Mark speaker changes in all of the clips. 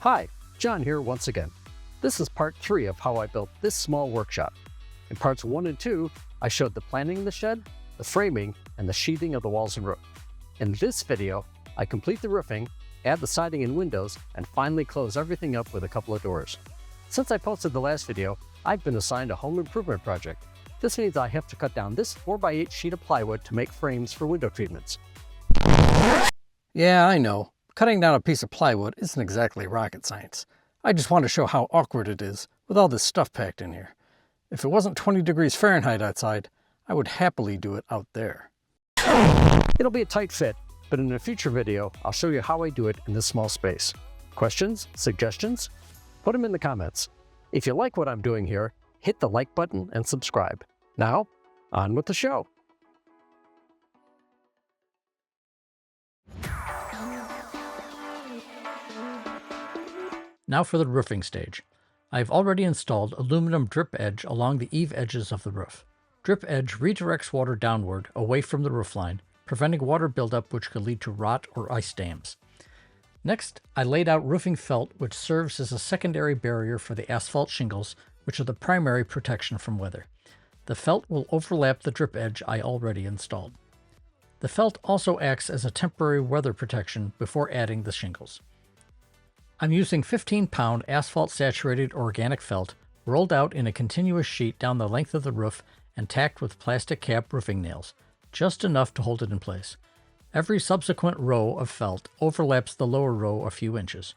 Speaker 1: Hi, John here once again. This is part 3 of how I built this small workshop. In parts 1 and 2, I showed the planning of the shed, the framing, and the sheathing of the walls and roof. In this video, I complete the roofing, add the siding and windows, and finally close everything up with a couple of doors. Since I posted the last video, I've been assigned a home improvement project. This means I have to cut down this 4x8 sheet of plywood to make frames for window treatments. Yeah, I know. Cutting down a piece of plywood isn't exactly rocket science. I just want to show how awkward it is with all this stuff packed in here. If it wasn't 20 degrees Fahrenheit outside, I would happily do it out there. It'll be a tight fit, but in a future video, I'll show you how I do it in this small space. Questions? Suggestions? Put them in the comments. If you like what I'm doing here, hit the like button and subscribe. Now, on with the show.
Speaker 2: Now for the roofing stage. I've already installed aluminum drip edge along the eave edges of the roof. Drip edge redirects water downward away from the roofline, preventing water buildup which could lead to rot or ice dams. Next, I laid out roofing felt which serves as a secondary barrier for the asphalt shingles, which are the primary protection from weather. The felt will overlap the drip edge I already installed. The felt also acts as a temporary weather protection before adding the shingles. I'm using 15-pound asphalt-saturated organic felt, rolled out in a continuous sheet down the length of the roof and tacked with plastic cap roofing nails, just enough to hold it in place. Every subsequent row of felt overlaps the lower row a few inches.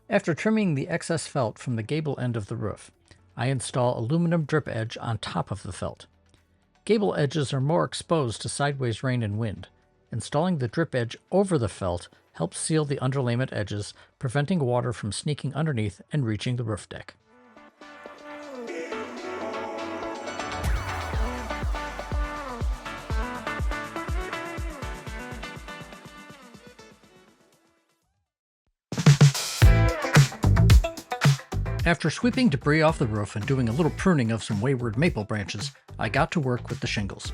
Speaker 2: After trimming the excess felt from the gable end of the roof, I install aluminum drip edge on top of the felt. Gable edges are more exposed to sideways rain and wind. Installing the drip edge over the felt helps seal the underlayment edges, preventing water from sneaking underneath and reaching the roof deck. After sweeping debris off the roof and doing a little pruning of some wayward maple branches, I got to work with the shingles.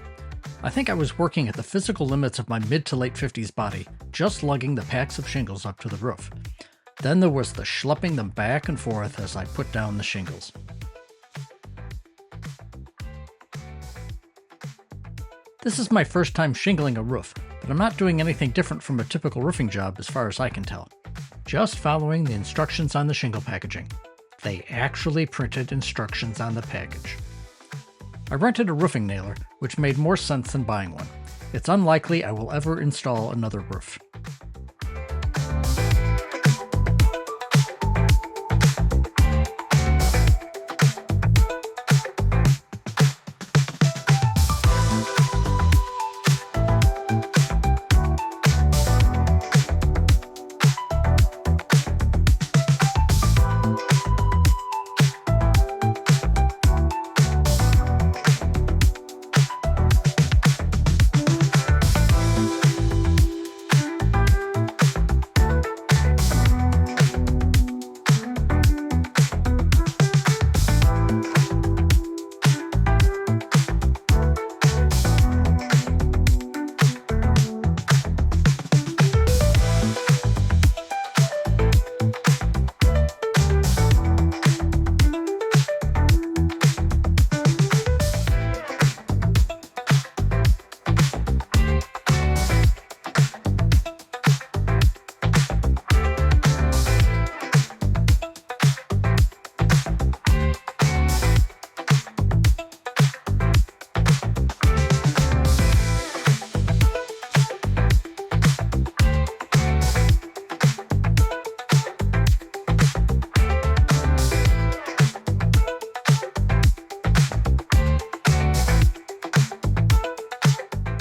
Speaker 2: I think I was working at the physical limits of my mid to late 50s body, just lugging the packs of shingles up to the roof. Then there was the schlepping them back and forth as I put down the shingles. This is my first time shingling a roof, but I'm not doing anything different from a typical roofing job as far as I can tell. Just following the instructions on the shingle packaging. They actually printed instructions on the package. I rented a roofing nailer, which made more sense than buying one. It's unlikely I will ever install another roof.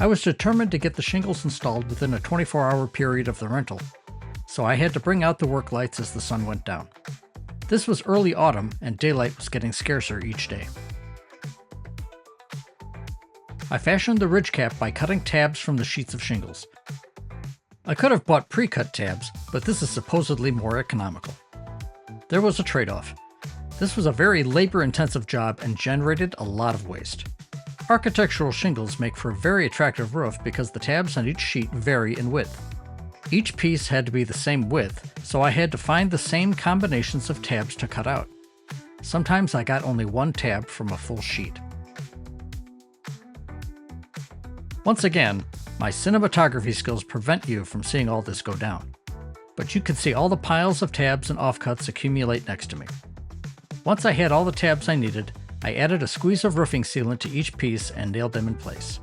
Speaker 2: I was determined to get the shingles installed within a 24-hour period of the rental, so I had to bring out the work lights as the sun went down. This was early autumn, and daylight was getting scarcer each day. I fashioned the ridge cap by cutting tabs from the sheets of shingles. I could have bought pre-cut tabs, but this is supposedly more economical. There was a trade-off. This was a very labor-intensive job and generated a lot of waste. Architectural shingles make for a very attractive roof because the tabs on each sheet vary in width. Each piece had to be the same width, so I had to find the same combinations of tabs to cut out. Sometimes I got only one tab from a full sheet. Once again, my cinematography skills prevent you from seeing all this go down, but you can see all the piles of tabs and offcuts accumulate next to me. Once I had all the tabs I needed, I added a squeeze of roofing sealant to each piece and nailed them in place.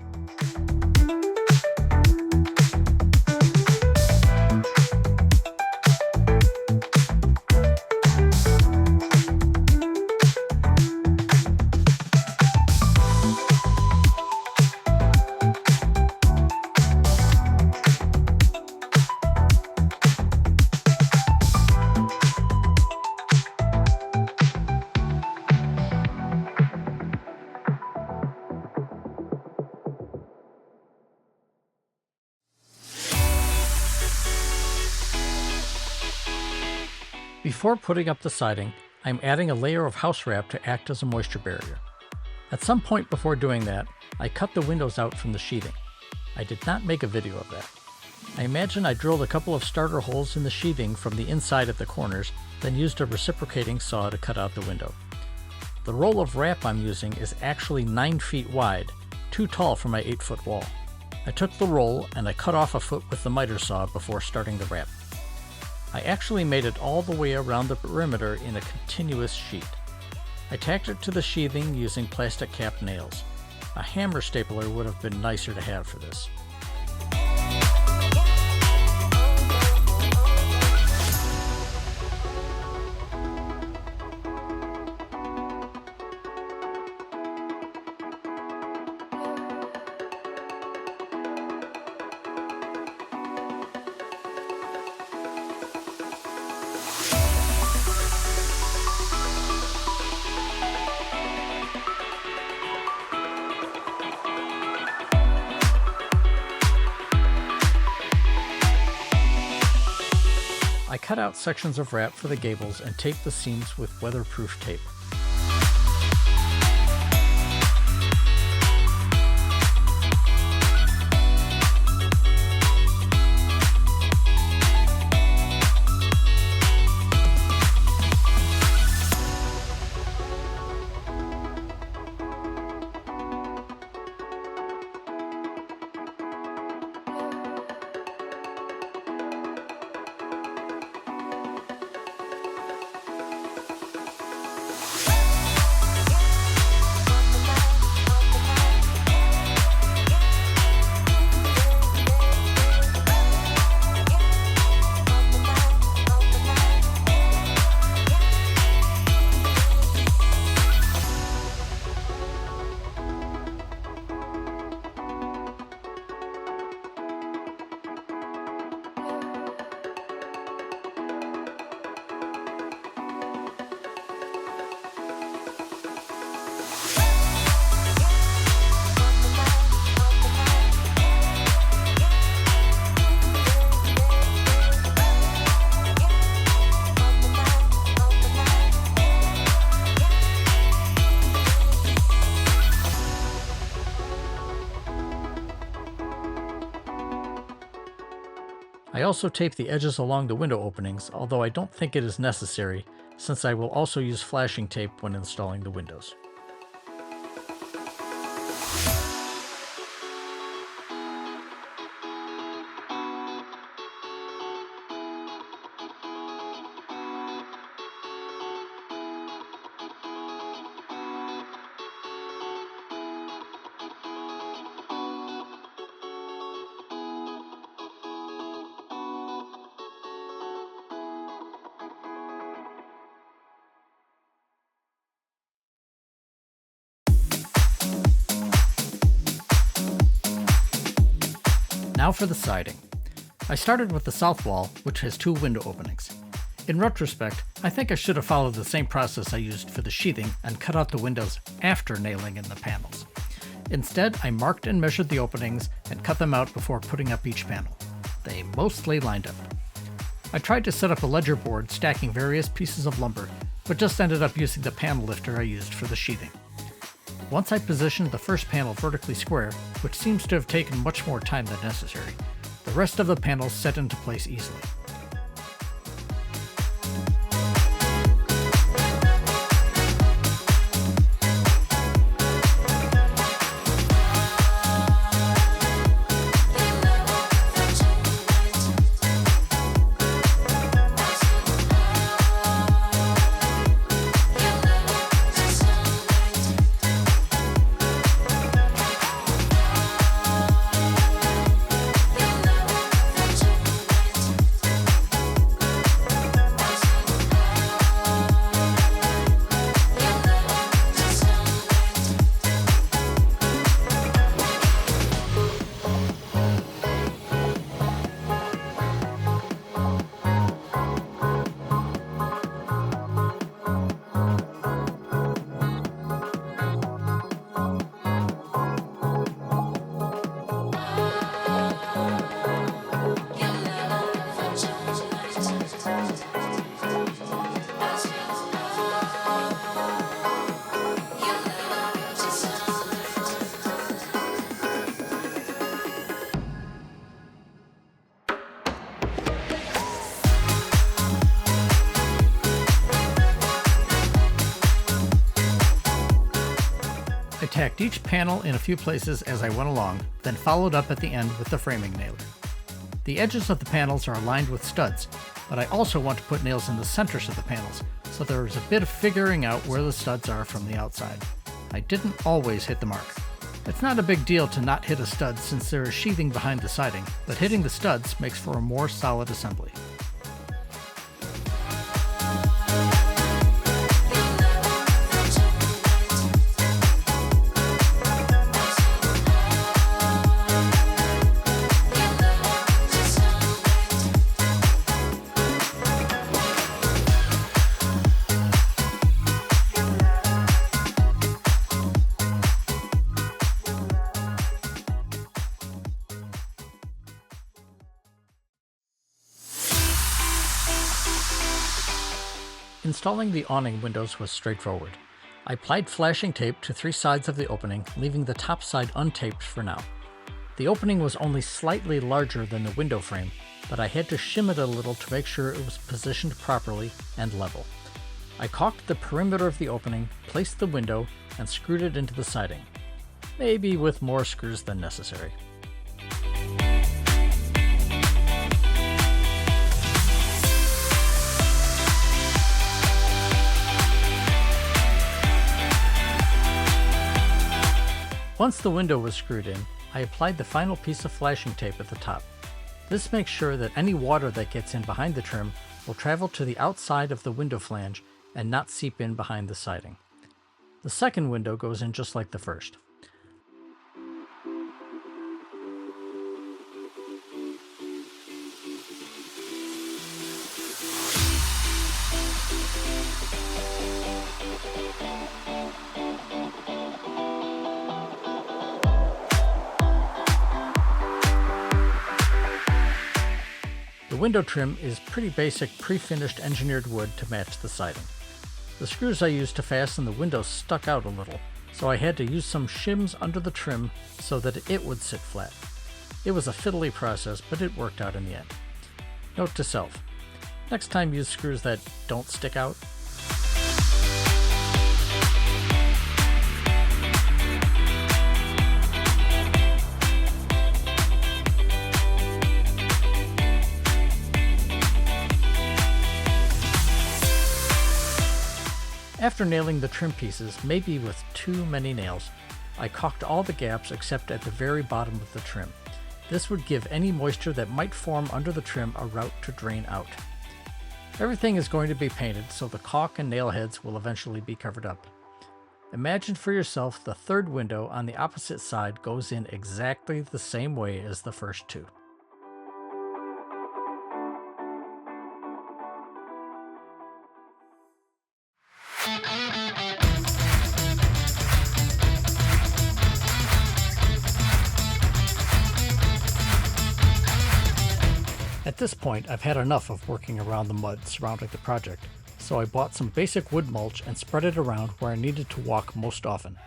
Speaker 2: Before putting up the siding, I'm adding a layer of house wrap to act as a moisture barrier. At some point before doing that, I cut the windows out from the sheathing. I did not make a video of that. I imagine I drilled a couple of starter holes in the sheathing from the inside at the corners, then used a reciprocating saw to cut out the window. The roll of wrap I'm using is actually 9 feet wide, too tall for my 8-foot wall. I took the roll and I cut off a foot with the miter saw before starting the wrap. I actually made it all the way around the perimeter in a continuous sheet. I tacked it to the sheathing using plastic cap nails. A hammer stapler would have been nicer to have for this. I cut out sections of wrap for the gables and taped the seams with weatherproof tape. I also tape the edges along the window openings, although I don't think it is necessary, since I will also use flashing tape when installing the windows. Now for the siding. I started with the south wall, which has 2 window openings. In retrospect, I think I should have followed the same process I used for the sheathing and cut out the windows after nailing in the panels. Instead, I marked and measured the openings and cut them out before putting up each panel. they mostly lined up. I tried to set up a ledger board stacking various pieces of lumber, but just ended up using the panel lifter I used for the sheathing. Once I positioned the first panel vertically square, which seems to have taken much more time than necessary, the rest of the panels set into place easily. I tacked each panel in a few places as I went along, then followed up at the end with the framing nailer. The edges of the panels are aligned with studs, but I also want to put nails in the centers of the panels, so there is a bit of figuring out where the studs are from the outside. I didn't always hit the mark. It's not a big deal to not hit a stud since there is sheathing behind the siding, but hitting the studs makes for a more solid assembly. Installing the awning windows was straightforward. I applied flashing tape to 3 sides of the opening, leaving the top side untaped for now. The opening was only slightly larger than the window frame, but I had to shim it a little to make sure it was positioned properly and level. I caulked the perimeter of the opening, placed the window, and screwed it into the siding. Maybe with more screws than necessary. Once the window was screwed in, I applied the final piece of flashing tape at the top. This makes sure that any water that gets in behind the trim will travel to the outside of the window flange and not seep in behind the siding. The second window goes in just like the first. The window trim is pretty basic pre-finished engineered wood to match the siding. The screws I used to fasten the windows stuck out a little, so I had to use some shims under the trim so that it would sit flat. It was a fiddly process, but it worked out in the end. Note to self: next time use screws that don't stick out. After nailing the trim pieces, maybe with too many nails, I caulked all the gaps except at the very bottom of the trim. This would give any moisture that might form under the trim a route to drain out. Everything is going to be painted, so the caulk and nail heads will eventually be covered up. Imagine for yourself the third window on the opposite side goes in exactly the same way as the first two. At this point, I've had enough of working around the mud surrounding the project, so I bought some basic wood mulch and spread it around where I needed to walk most often.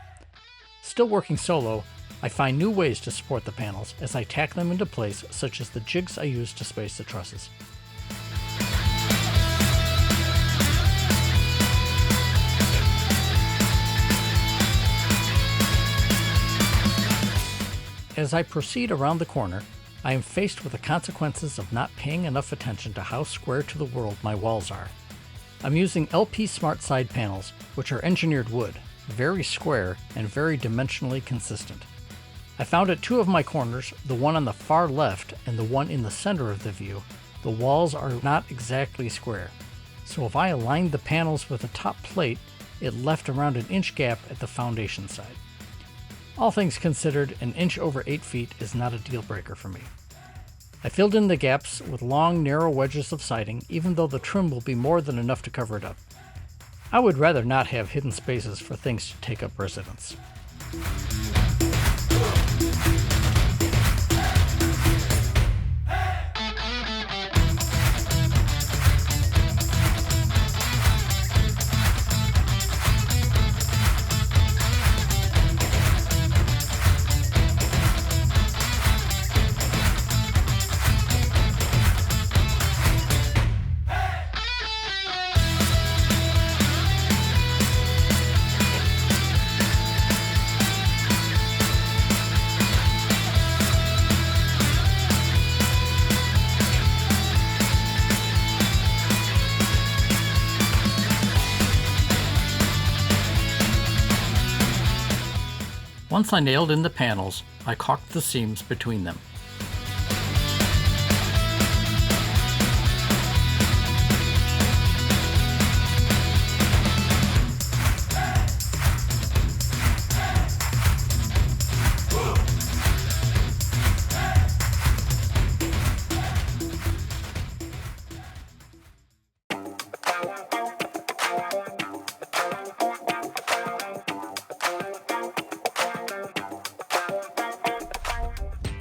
Speaker 2: Still working solo, I find new ways to support the panels as I tack them into place, such as the jigs I use to space the trusses. As I proceed around the corner, I am faced with the consequences of not paying enough attention to how square to the world my walls are. I'm using LP Smart Side panels, which are engineered wood, very square and very dimensionally consistent. I found at two of my corners, the one on the far left and the one in the center of the view, the walls are not exactly square. So if I aligned the panels with the top plate, it left around an inch gap at the foundation side. All things considered, an inch over 8 feet is not a deal breaker for me. I filled in the gaps with long, narrow wedges of siding, even though the trim will be more than enough to cover it up. I would rather not have hidden spaces for things to take up residence. Once I nailed in the panels, I caulked the seams between them.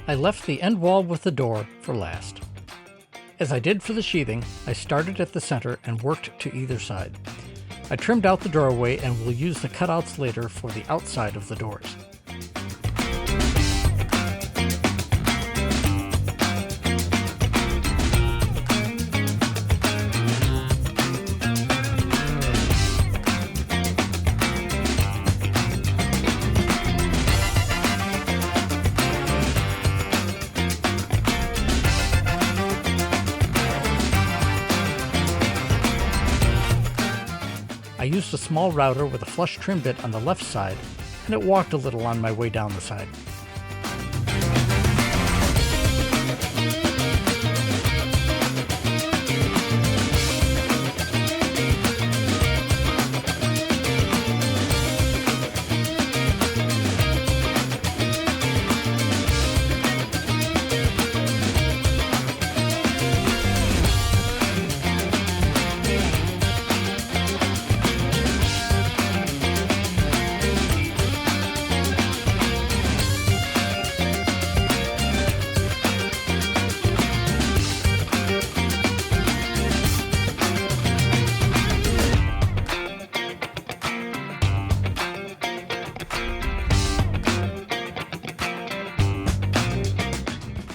Speaker 2: I left the end wall with the door for last. As I did for the sheathing, I started at the center and worked to either side. I trimmed out the doorway and will use the cutouts later for the outside of the doors. I used a small router with a flush trim bit on the left side, and it walked a little on my way down the side.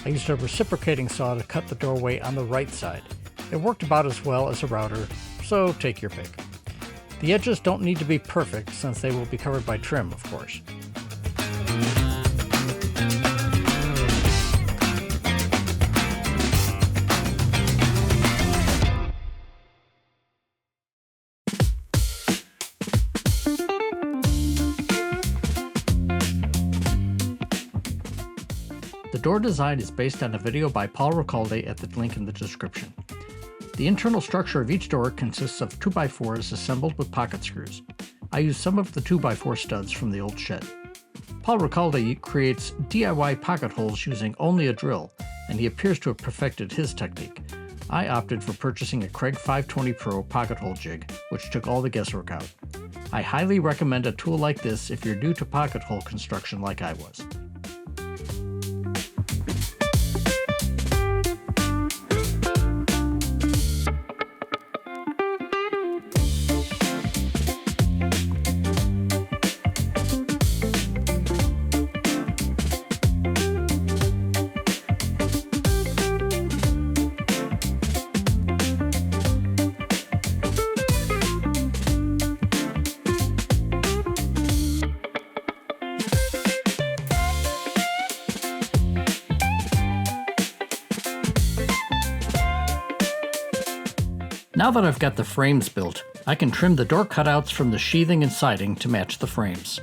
Speaker 2: I used a reciprocating saw to cut the doorway on the right side. It worked about as well as a router, so take your pick. The edges don't need to be perfect since they will be covered by trim, of course. The door design is based on a video by Paul Recalde at the link in the description. The internal structure of each door consists of 2x4s assembled with pocket screws. I used some of the 2x4 studs from the old shed. Paul Recalde creates DIY pocket holes using only a drill, and he appears to have perfected his technique. I opted for purchasing a Craig 520 Pro pocket hole jig, which took all the guesswork out. I highly recommend a tool like this if you're new to pocket hole construction like I was. Now that I've got the frames built, I can trim the door cutouts from the sheathing and siding to match the frames.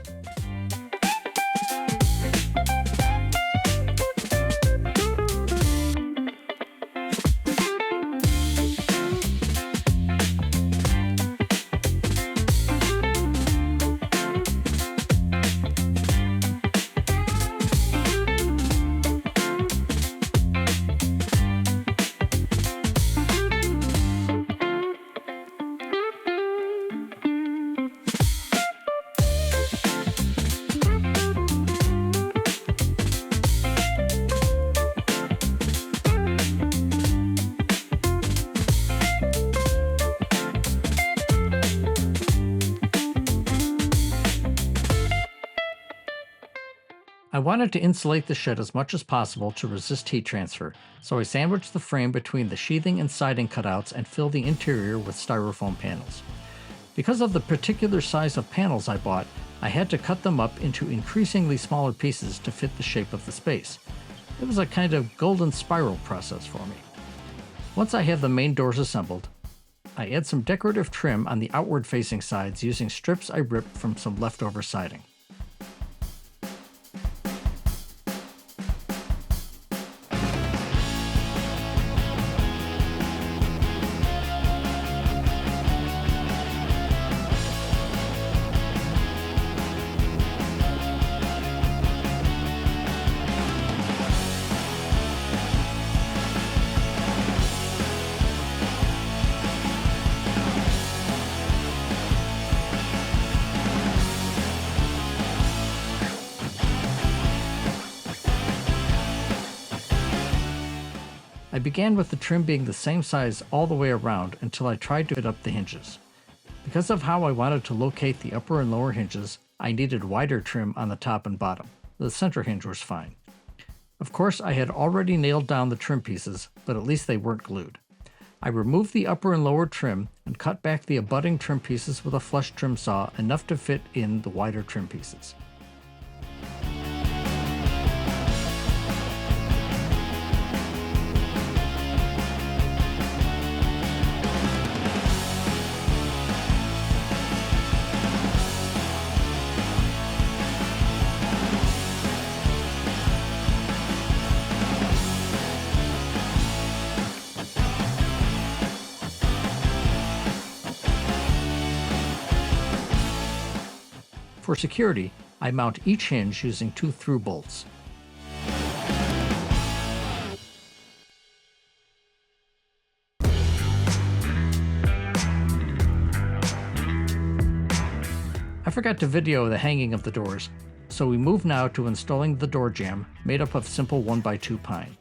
Speaker 2: I wanted to insulate the shed as much as possible to resist heat transfer, so I sandwiched the frame between the sheathing and siding cutouts and filled the interior with styrofoam panels. Because of the particular size of panels I bought, I had to cut them up into increasingly smaller pieces to fit the shape of the space. It was a kind of golden spiral process for me. Once I have the main doors assembled, I add some decorative trim on the outward-facing sides using strips I ripped from some leftover siding. I began with the trim being the same size all the way around until I tried to fit up the hinges. Because of how I wanted to locate the upper and lower hinges, I needed wider trim on the top and bottom. The center hinge was fine. Of course, I had already nailed down the trim pieces, but at least they weren't glued. I removed the upper and lower trim and cut back the abutting trim pieces with a flush trim saw enough to fit in the wider trim pieces. For security, I mount each hinge using 2 through bolts. I forgot to video the hanging of the doors, so we move now to installing the door jamb made up of simple 1x2 pine.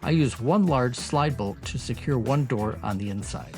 Speaker 2: I use one large slide bolt to secure one door on the inside.